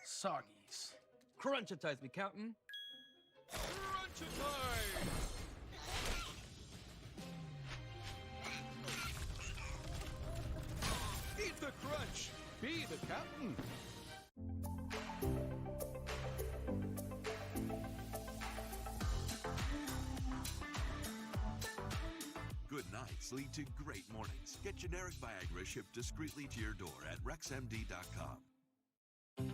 Soggies. Crunchitize me, Captain. Crunchitize! Eat the crunch. Be the captain. Good nights lead to great mornings. Get generic Viagra shipped discreetly to your door at rexmd.com.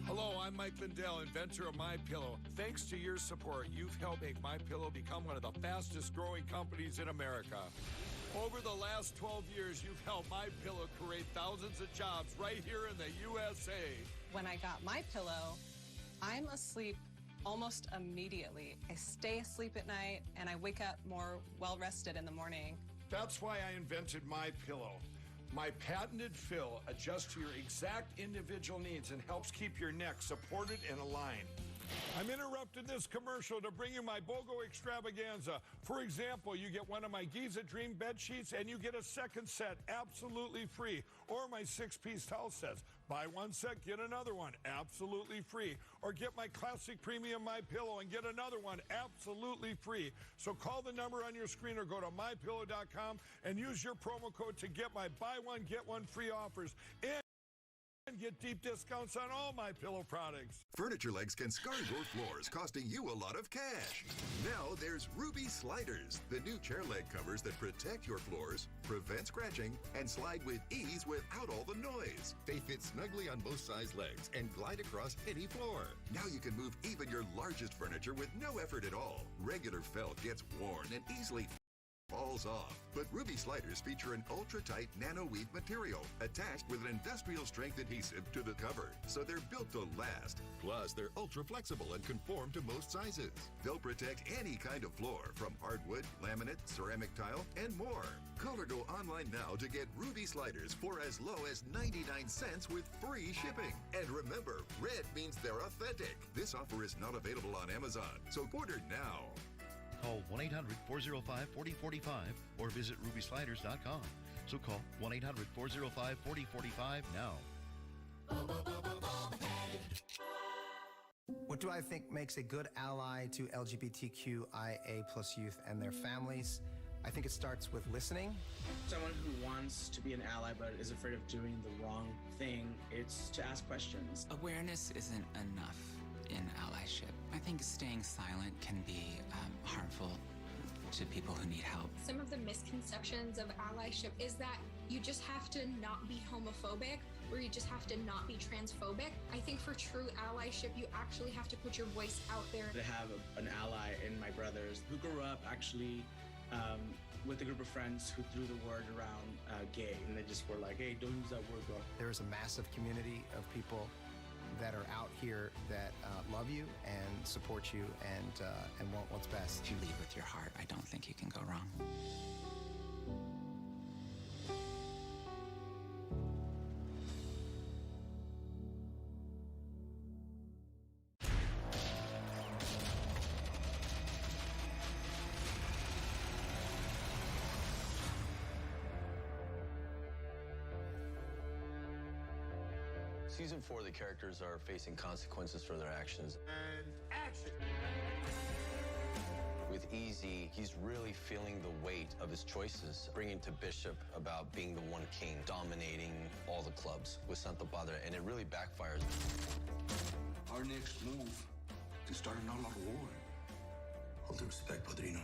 Hello, I'm Mike Lindell, inventor of MyPillow. Thanks to your support, you've helped make MyPillow become one of the fastest growing companies in America. Over the last 12 years, you've helped MyPillow create thousands of jobs right here in the USA. When I got MyPillow, I'm asleep almost immediately. I stay asleep at night and I wake up more well-rested in the morning. That's why I invented MyPillow. My patented fill adjusts to your exact individual needs and helps keep your neck supported and aligned. I'm interrupting this commercial to bring you my BOGO extravaganza. For example, you get one of my Giza Dream bed sheets and you get a second set absolutely free. Or my 6-piece towel sets. Buy one set, get another one absolutely free. Or get my classic premium MyPillow and get another one absolutely free. So call the number on your screen or go to mypillow.com and use your promo code to get my buy one, get one free offers. And get deep discounts on all MyPillow products. Furniture legs can scar your floors, costing you a lot of cash. Now there's Ruby Sliders, the new chair leg covers that protect your floors, prevent scratching, and slide with ease without all the noise. They fit snugly on both size legs and glide across any floor. Now you can move even your largest furniture with no effort at all. Regular felt gets worn and easily falls off. But Ruby Sliders feature an ultra-tight nano-weave material attached with an industrial-strength adhesive to the cover, so they're built to last. Plus, they're ultra-flexible and conform to most sizes. They'll protect any kind of floor, from hardwood, laminate, ceramic tile, and more. Call or go online now to get Ruby Sliders for as low as 99 cents with free shipping. And remember, red means they're authentic. This offer is not available on Amazon, so order now. Call 1-800-405-4045 or visit rubysliders.com. So call 1-800-405-4045 now. What do I think makes a good ally to LGBTQIA+ youth and their families? I think it starts with listening. Someone who wants to be an ally but is afraid of doing the wrong thing, it's to ask questions. Awareness isn't enough in allyship. I think staying silent can be harmful to people who need help. Some of the misconceptions of allyship is that you just have to not be homophobic or you just have to not be transphobic. I think for true allyship, you actually have to put your voice out there. To have an ally in my brothers who grew up actually with a group of friends who threw the word around gay, and they just were like, hey, don't use that word, bro. There is a massive community of people that are out here that love you and support you and want what's best. If you lead with your heart, I don't think you can go wrong. Season 4, the characters are facing consequences for their actions. And action! With Easy, he's really feeling the weight of his choices, bringing to Bishop about being the one king, dominating all the clubs with Santo Padre, and it really backfires. Our next move is start an all-out war. All due respect, Padrino,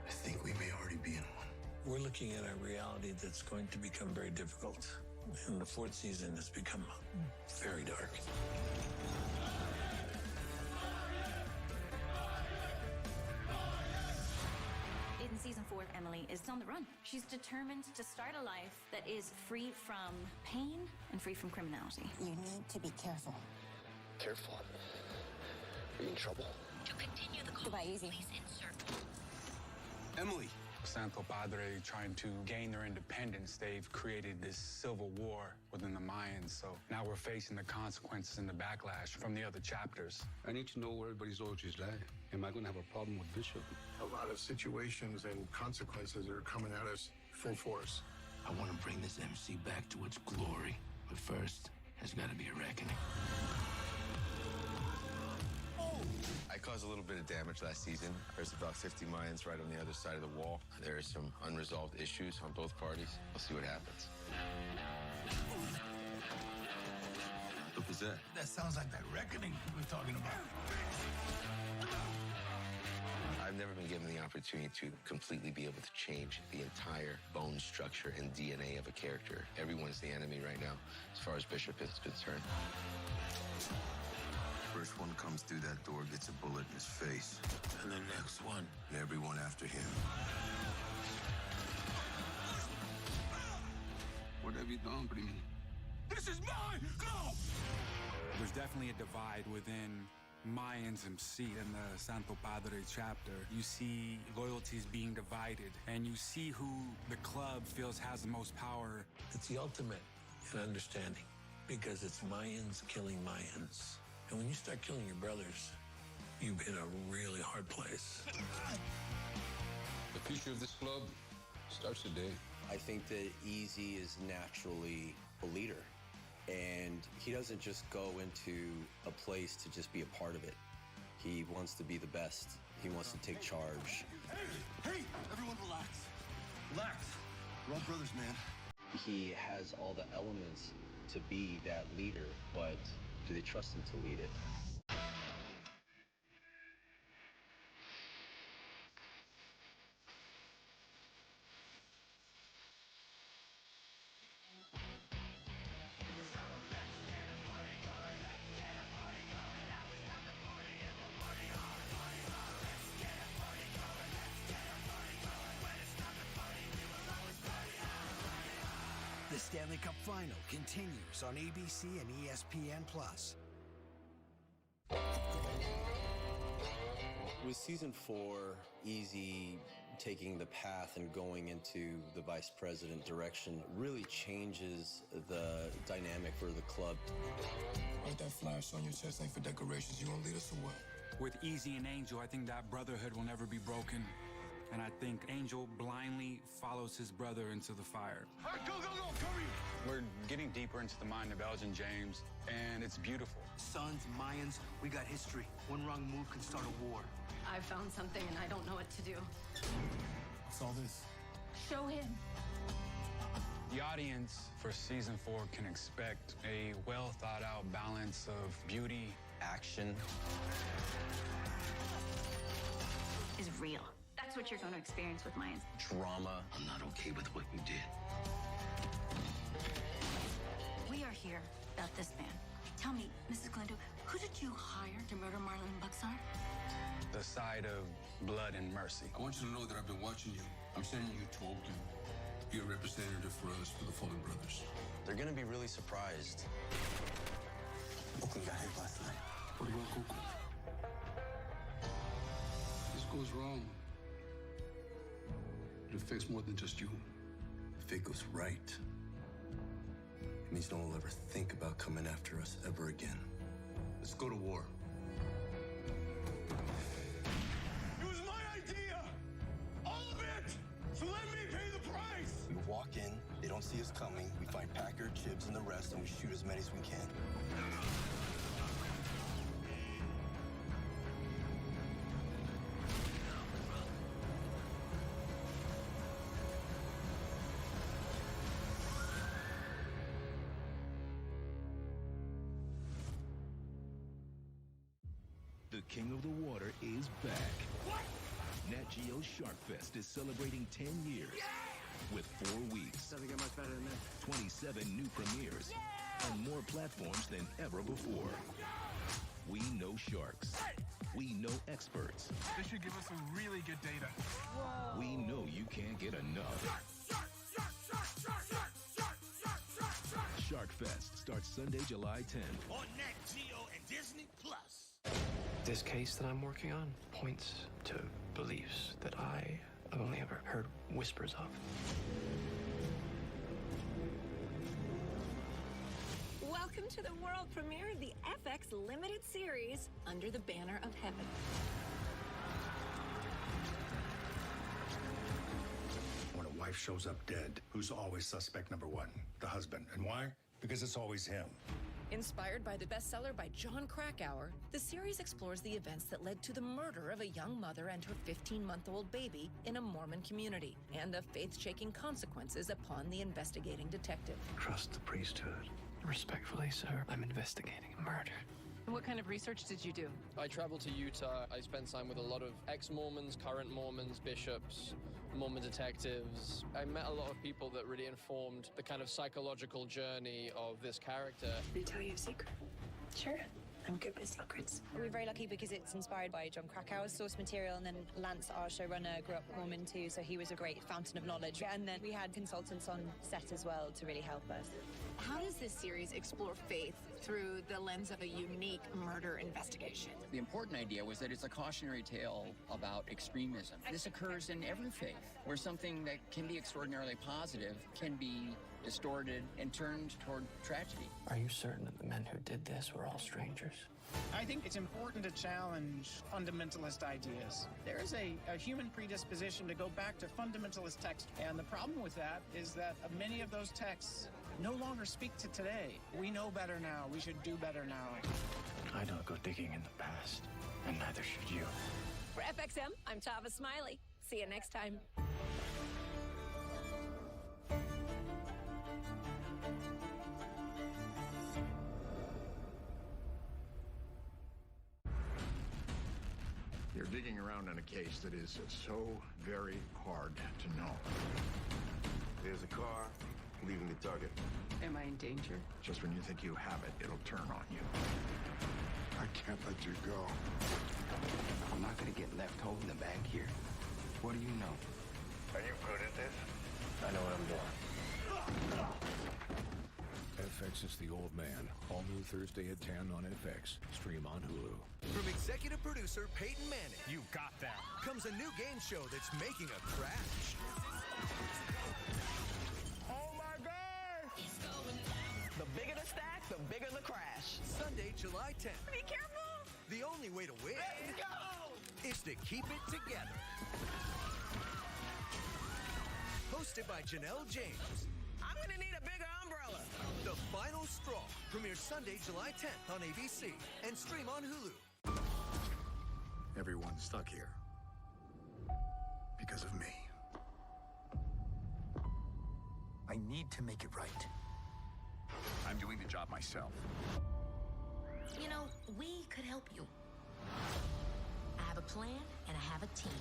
I think we may already be in one. We're looking at a reality that's going to become very difficult. And the 4th season has become very dark. In season 4, Emily is on the run. She's determined to start a life that is free from pain and free from criminality. You need to be careful. Careful. Are you in trouble? To continue the call, goodbye, Easy. Please insert. Emily. Santo Padre trying to gain their independence, they've created this civil war within the Mayans. So now we're facing the consequences and the backlash from the other chapters. I need to know where everybody's loyalties lie. Am I going to have a problem with Bishop? A lot of situations and consequences are coming at us full force. I want to bring this MC back to its glory. But first, there's got to be a reckoning. I caused a little bit of damage last season. There's about 50 Mayans right on the other side of the wall. There are some unresolved issues on both parties. We'll see what happens. What was that? That sounds like that reckoning we were talking about. I've never been given the opportunity to completely be able to change the entire bone structure and DNA of a character. Everyone's the enemy right now, as far as Bishop is concerned. First one comes through that door gets a bullet in his face. And the next one. And everyone after him. What have you done, Primo? This is my club! There's definitely a divide within Mayans MC in the Santo Padre chapter. You see loyalties being divided, and you see who the club feels has the most power. It's the ultimate in understanding, because it's Mayans killing Mayans. And when you start killing your brothers, you've hit a really hard place. The future of this club starts today. I think that Easy is naturally a leader. And he doesn't just go into a place to just be a part of it. He wants to be the best. He wants to take charge. Hey! Everyone relax. Relax. We're all brothers, man. He has all the elements to be that leader, but do they trust him to lead it? The Stanley Cup Final continues on ABC and ESPN+. With season 4, Easy taking the path and going into the vice president direction really changes the dynamic for the club. What's that flash on your chest ain't for decorations? You gonna lead us or what? With Easy and Angel, I think that brotherhood will never be broken. And I think Angel blindly follows his brother into the fire. All right, go, come here! We're getting deeper into the mind of Elgin James, and it's beautiful. Sons, Mayans, we got history. One wrong move can start a war. I found something and I don't know what to do. What's all this? Show him. The audience for season 4 can expect a well thought out balance of beauty, action, Is real. That's what you're going to experience with Mayans. drama. I'm not okay with what you did. We are here about this man. Tell me, Mrs. Glendo, who did you hire to murder Marlon Buxar? the side of blood and mercy. I want you to know that I've been watching you. I'm sending you to Oakland. Be a representative for us, for the Fallen Brothers. They're gonna be really surprised. Oakland got hit last night. What about Coco? This goes wrong. It affects more than just you. If it goes right, it means no one will ever think about coming after us ever again. Let's go to war. It was my idea! All of it! So let me pay the price! We walk in, they don't see us coming, we find Packard, Chibbs, and the rest, and we shoot as many as we can. The King of the Water is back. What? Nat Geo Shark Fest is celebrating 10 years. Yeah! With 4 weeks. Doesn't get much better than that. 27 new premieres. Yeah! And more platforms than ever before. Yeah! We know sharks. Hey! We know experts. This should give us some really good data. Whoa! We know you can't get enough. Shark Fest starts Sunday, July 10th. On Nat Geo and Disney Plus. This case that I'm working on points to beliefs that I have only ever heard whispers of. Welcome to the world premiere of the FX limited series, Under the Banner of Heaven. I want to wife shows up dead, who's always suspect number one? The husband. And why? Because it's always him. Inspired by the bestseller by John Krakauer, the series explores the events that led to the murder of a young mother and her 15-month-old baby in a Mormon community, and the faith-shaking consequences upon the investigating detective. Trust the priesthood. Respectfully, sir, I'm investigating a murder. What kind of research did you do? I traveled to Utah. I spent time with a lot of ex-Mormons, current Mormons, bishops, Mormon detectives. I met a lot of people that really informed the kind of psychological journey of this character. Can I tell you a secret? Sure. I'm good with secrets. We're very lucky because it's inspired by John Krakauer's source material, and then Lance, our showrunner, grew up Mormon too, so he was a great fountain of knowledge. And then we had consultants on set as well to really help us. How does this series explore faith through the lens of a unique murder investigation? The important idea was that it's a cautionary tale about extremism. This occurs in every faith, where something that can be extraordinarily positive can be distorted and turned toward tragedy. Are you certain that the men who did this were all strangers? I think it's important to challenge fundamentalist ideas. There is a human predisposition to go back to fundamentalist texts, and the problem with that is that many of those texts no longer speak to today. We know better now. We should do better now. I don't go digging in the past, and neither should you. For FXM, I'm Tava Smiley. See you next time. You're digging around in a case that is so very hard to know. There's a car leaving the target. Am I in danger? Just when you think you have it, it'll turn on you. I can't let you go. I'm not gonna get left holding the bag here. What do you know? Are you good at this? I know what I'm doing. FX is the Old Man. All new Thursday at 10 on FX. Stream on Hulu. From executive producer Peyton Manning. You got that. Comes a new game show that's making a crash. Oh my God! It's going down. The bigger the stack, the bigger the crash. Sunday, July 10th. Be careful! The only way to win Let's go! is to keep it together. Hosted by Janelle James. I'm gonna need a bigger umbrella. The Final Straw premieres Sunday, July 10th on ABC and stream on Hulu. Everyone's stuck here. Because of me. I need to make it right. I'm doing the job myself. You know, we could help you. I have a plan, and I have a team.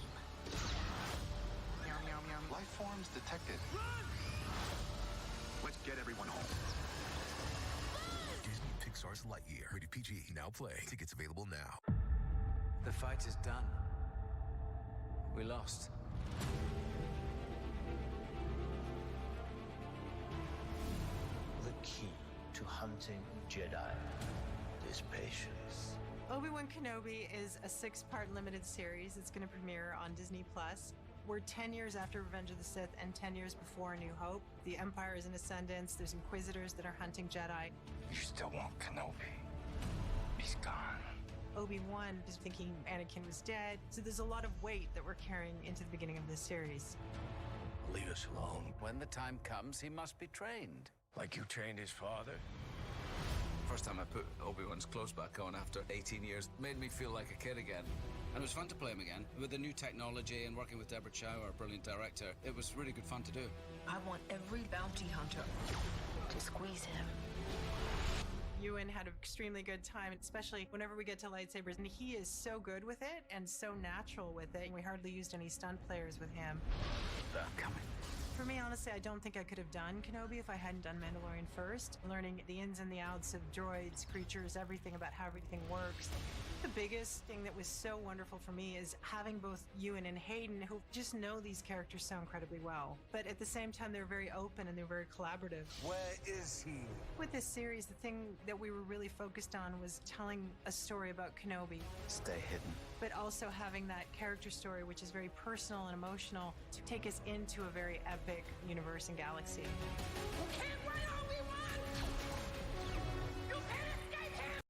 Meow, meow, meow. Life forms detected. Run! Let's get everyone home. Disney Pixar's Lightyear. Rated PG. Now play. Tickets available now. The fight is done. We lost. The key to hunting Jedi is patience. Obi-Wan Kenobi is a 6-part limited series. It's going to premiere on Disney+. We're 10 years after Revenge of the Sith and 10 years before A New Hope. The Empire is in ascendance. There's Inquisitors that are hunting Jedi. You still want Kenobi. He's gone. Obi-Wan is thinking Anakin was dead. So there's a lot of weight that we're carrying into the beginning of this series. Leave us alone. When the time comes, he must be trained. Like you trained his father? First time I put Obi-Wan's clothes back on after 18 years made me feel like a kid again. And it was fun to play him again. With the new technology and working with Deborah Chow, our brilliant director, it was really good fun to do. I want every bounty hunter to squeeze him. Ewan had an extremely good time, especially whenever we get to lightsabers. And he is so good with it and so natural with it. We hardly used any stunt players with him. They're coming. For me, honestly, I don't think I could have done Kenobi if I hadn't done Mandalorian first. Learning the ins and the outs of droids, creatures, everything about how everything works. The biggest thing that was so wonderful for me is having both Ewan and Hayden, who just know these characters so incredibly well. But at the same time, they're very open and they're very collaborative. Where is he? With this series, the thing that we were really focused on was telling a story about Kenobi. Stay hidden. But also having that character story, which is very personal and emotional, to take us into a very epic universe and galaxy. You can't run Obi-Wan! You can't escape him!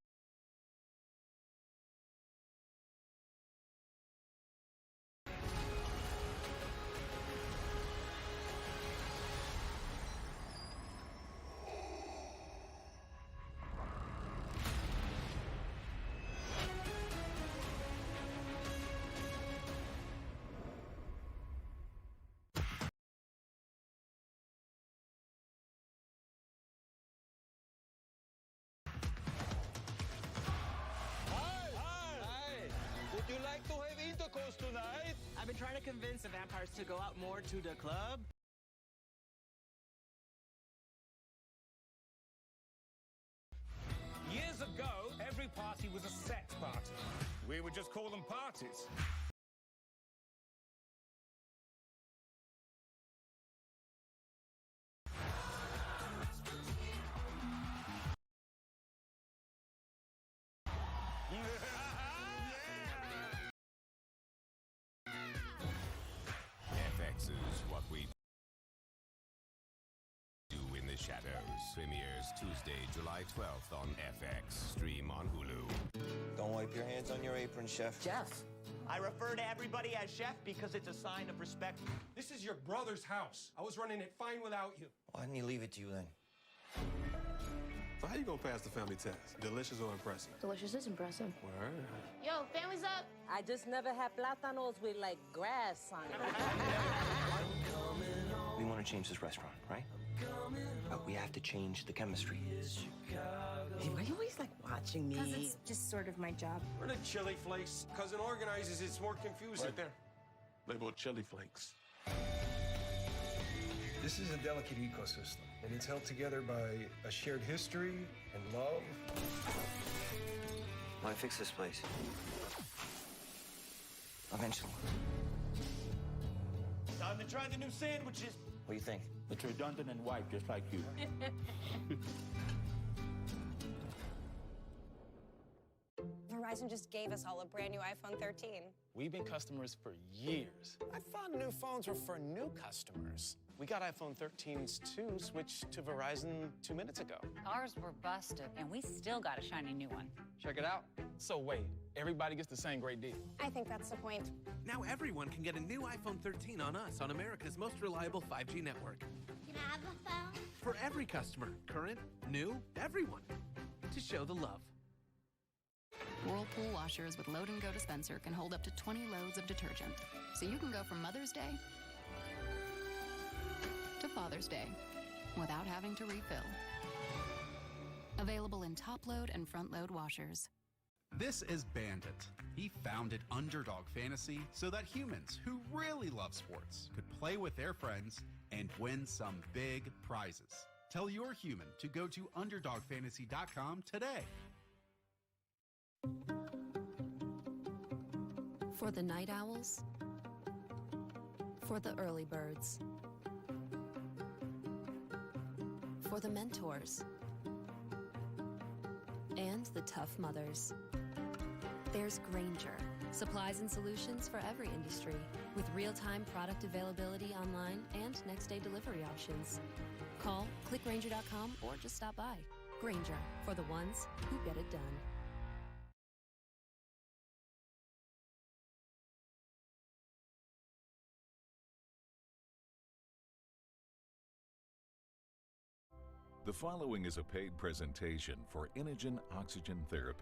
tacos tonight? I've been trying to convince the vampires to go out more to the club. Years ago, every party was a sex party. We would just call them parties. FX is what we do in the shadows. Premieres Tuesday, July 12th on FX. Stream on Hulu. Don't wipe your hands on your apron, Chef. Chef. I refer to everybody as chef because it's a sign of respect. This is your brother's house. I was running it fine without you. Why didn't he leave it to you then? So how you gonna pass the family test? Delicious or impressive? Delicious is impressive. Word. Yo, family's up. I just never had plátanos with like grass on it. We want to change this restaurant, right? But we have to change the chemistry. Hey, why are you always like watching me? Because it's just sort of my job. We're the chili flakes. Cousin organizes, it's more confusing. Right there. Labeled chili flakes. This is a delicate ecosystem, and it's held together by a shared history and love. Want to fix this place? Eventually. Time to try the new sandwiches. What do you think? It's redundant and white, just like you. Verizon just gave us all a brand new iPhone 13. We've been customers for years. I thought new phones were for new customers. We got iPhone 13s too, switched to Verizon 2 minutes ago. Ours were busted, and we still got a shiny new one. Check it out. So wait, everybody gets the same great deal. I think that's the point. Now everyone can get a new iPhone 13 on us on America's most reliable 5G network. Can I have a phone? For every customer, current, new, everyone, to show the love. Whirlpool washers with load and go dispenser can hold up to 20 loads of detergent. So you can go from Mother's Day to Father's Day without having to refill. Available in top load and front load washers. This is Bandit. He founded Underdog Fantasy so that humans who really love sports could play with their friends and win some big prizes. Tell your human to go to UnderdogFantasy.com today. For the night owls, for the early birds, for the mentors, and the tough mothers. There's Grainger, supplies and solutions for every industry, with real-time product availability online and next-day delivery options. Call, click Grainger.com, or just stop by. Grainger, for the ones who get it done. The following is a paid presentation for Inogen Oxygen Therapy.